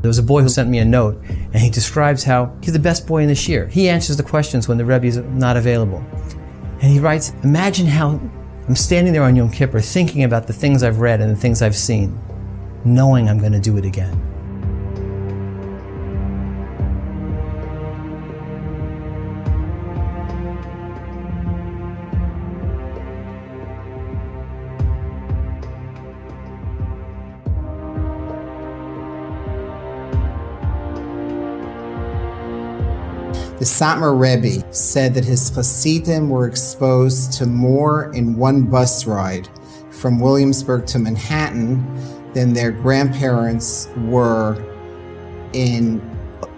There was a boy who sent me a note, and he describes how he's the best boy in the shir. He answers the questions when the Rebbe is not available. And he writes, imagine how I'm standing there on Yom Kippur thinking about the things I've read and the things I've seen, knowing I'm going to do it again. The Satmar Rebbe said that his Hasidim were exposed to more in one bus ride from Williamsburg to Manhattan than their grandparents were in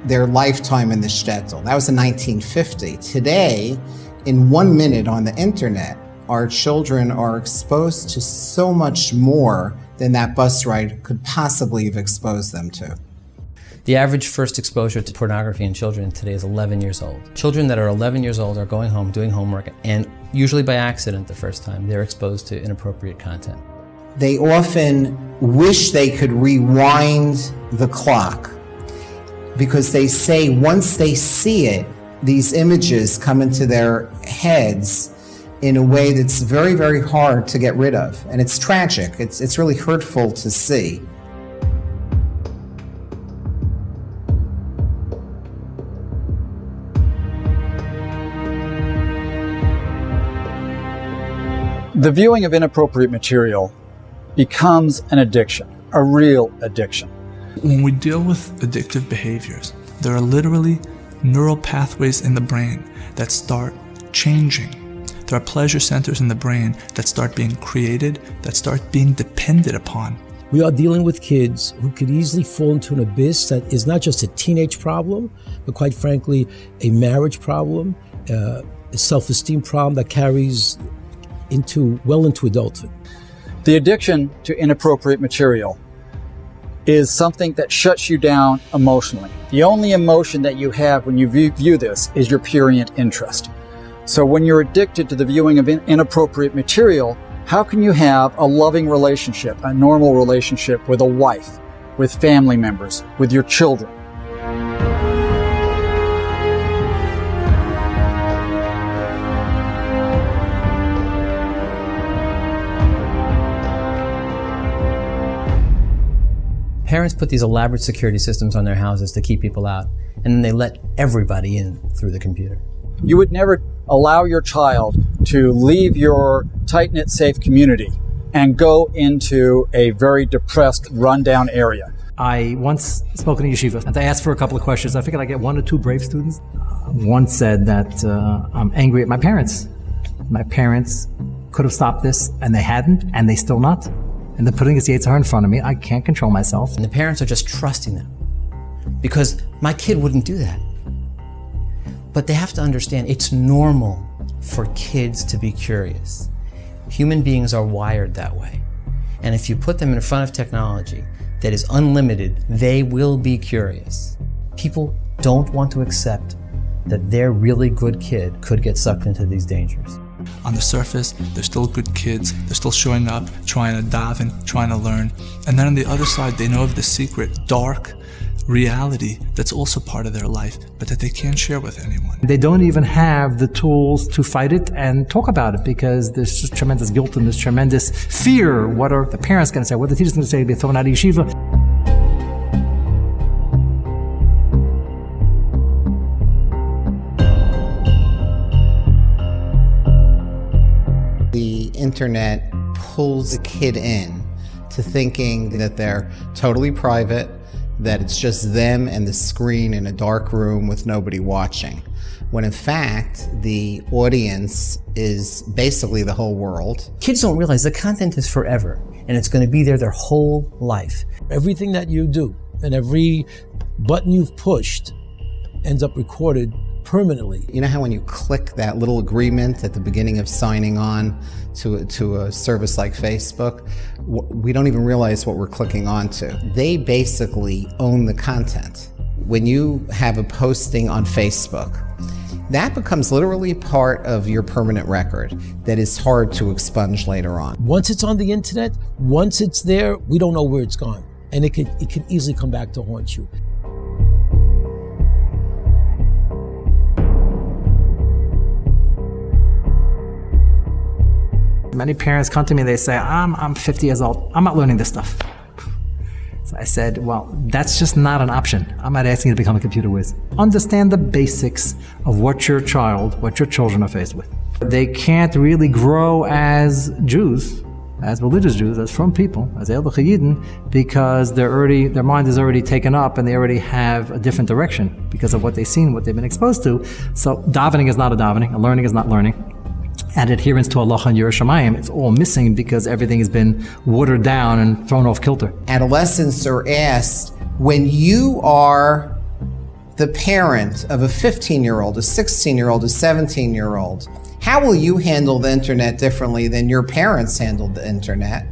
their lifetime in the shtetl. That was in 1950. Today, in 1 minute on the internet, our children are exposed to so much more than that bus ride could possibly have exposed them to. The average first exposure to pornography in children today is 11 years old. Children that are 11 years old are going home, doing homework, and usually by accident the first time, they're exposed to inappropriate content. They often wish they could rewind the clock because they say once they see it, these images come into their heads in a way that's very, very hard to get rid of. And it's tragic. It's really hurtful to see. The viewing of inappropriate material becomes an addiction, a real addiction. When we deal with addictive behaviors, there are literally neural pathways in the brain that start changing. There are pleasure centers in the brain that start being created, that start being depended upon. We are dealing with kids who could easily fall into an abyss that is not just a teenage problem, but quite frankly, a marriage problem, a self-esteem problem that carries well into adulthood. The addiction to inappropriate material is something that shuts you down emotionally. The only emotion that you have when you view this is your prurient interest. So when you're addicted to the viewing of inappropriate material, how can you have a loving relationship, a normal relationship with a wife, with family members, with your children? Parents put these elaborate security systems on their houses to keep people out, and then they let everybody in through the computer. You would never allow your child to leave your tight-knit, safe community and go into a very depressed, rundown area. I once spoke in a yeshiva, and I asked for a couple of questions. I figured I'd get 1 or 2 brave students. One said that I'm angry at my parents. My parents could have stopped this, and they hadn't, and they still not. And they're putting this Yetzer in front of me. I can't control myself. And the parents are just trusting them because my kid wouldn't do that. But they have to understand it's normal for kids to be curious. Human beings are wired that way. And if you put them in front of technology that is unlimited, they will be curious. People don't want to accept that their really good kid could get sucked into these dangers. On the surface, they're still good kids, they're still showing up, trying to daven, trying to learn. And then on the other side, they know of the secret, dark reality that's also part of their life, but that they can't share with anyone. They don't even have the tools to fight it and talk about it because there's just tremendous guilt and there's tremendous fear. What are the parents going to say? What are the teachers going to say? They'll be thrown out of yeshiva. The internet pulls a kid in to thinking that they're totally private, that it's just them and the screen in a dark room with nobody watching, when in fact the audience is basically the whole world. Kids don't realize the content is forever and it's going to be there their whole life. Everything that you do and every button you've pushed ends up recorded permanently. You know how when you click that little agreement at the beginning of signing on to a service like Facebook, we don't even realize what we're clicking onto. They basically own the content. When you have a posting on Facebook, that becomes literally part of your permanent record that is hard to expunge later on. Once it's on the internet, once it's there, we don't know where it's gone. and it can easily come back to haunt you. Many parents come to me, they say, I'm 50 years old, I'm not learning this stuff. So I said, well, that's just not an option. I'm not asking you to become a computer whiz. Understand the basics of what your children are faced with. They can't really grow as Jews, as religious Jews, as frum people, as Ehrlich Yidden, because their mind is already taken up and they already have a different direction because of what they've seen, what they've been exposed to. So davening is not a davening, and learning is not learning. And adherence to Allah and Yerusha Shamayim, it's all missing because everything has been watered down and thrown off kilter. Adolescents are asked, when you are the parent of a 15-year-old, a 16-year-old, a 17-year-old, how will you handle the internet differently than your parents handled the internet?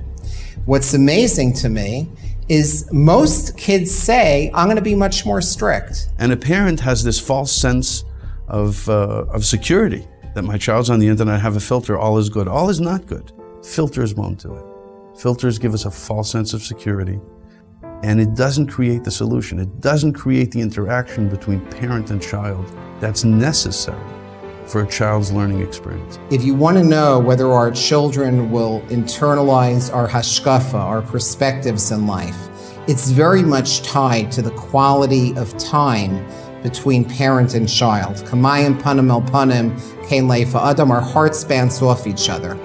What's amazing to me is most kids say, I'm going to be much more strict. And a parent has this false sense of security, that my child's on the internet, I have a filter, all is good. All is not good. Filters won't do it. Filters give us a false sense of security, and it doesn't create the solution. It doesn't create the interaction between parent and child that's necessary for a child's learning experience. If you want to know whether our children will internalize our hashkafa, our perspectives in life, it's very much tied to the quality of time between parent and child. Kamayim panim el panim, kein leifa adam, our hearts bounce off each other.